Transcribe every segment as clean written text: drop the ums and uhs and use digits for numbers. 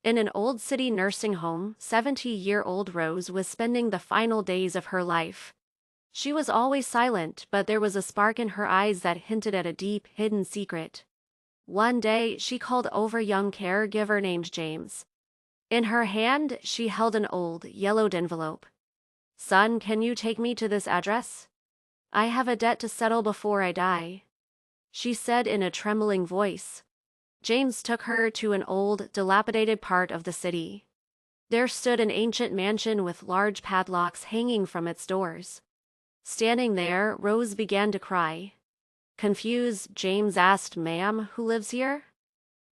In an old city nursing home, 70-year-old Rose was spending the final days of her life. She was always silent, but there was a spark in her eyes that hinted at a deep, hidden secret. One day, she called over a young caregiver named James. In her hand, she held an old, yellowed envelope. "Son, can you take me to this address? I have a debt to settle before I die," she said in a trembling voice. James took her to an old, dilapidated part of the city. There stood an ancient mansion with large padlocks hanging from its doors. Standing there, Rose began to cry. Confused, James asked, "Ma'am, who lives here?"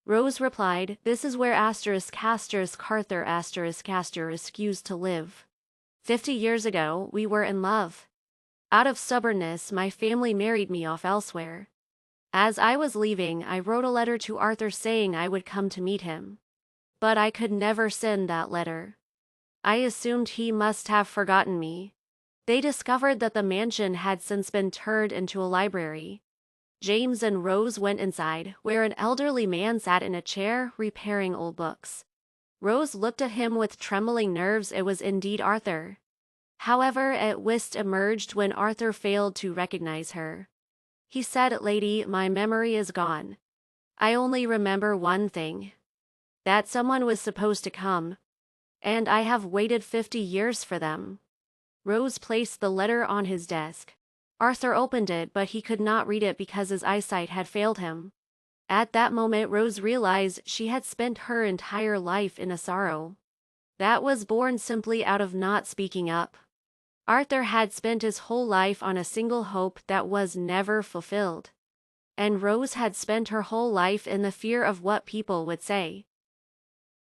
Rose replied, "This is where **Carther** used to live. 50 years ago, we were in love. Out of stubbornness, my family married me off elsewhere. As I was leaving, I wrote a letter to Arthur saying I would come to meet him. But I could never send that letter. I assumed he must have forgotten me." They discovered that the mansion had since been turned into a library. James and Rose went inside, where an elderly man sat in a chair, repairing old books. Rose looked at him with trembling nerves. It was indeed Arthur. However, a twist emerged when Arthur failed to recognize her. He said, "Lady, my memory is gone. I only remember one thing. That someone was supposed to come. And I have waited 50 years for them." Rose placed the letter on his desk. Arthur opened it, but he could not read it because his eyesight had failed him. At that moment, Rose realized she had spent her entire life in a sorrow that was born simply out of not speaking up. Arthur had spent his whole life on a single hope that was never fulfilled. And Rose had spent her whole life in the fear of what people would say.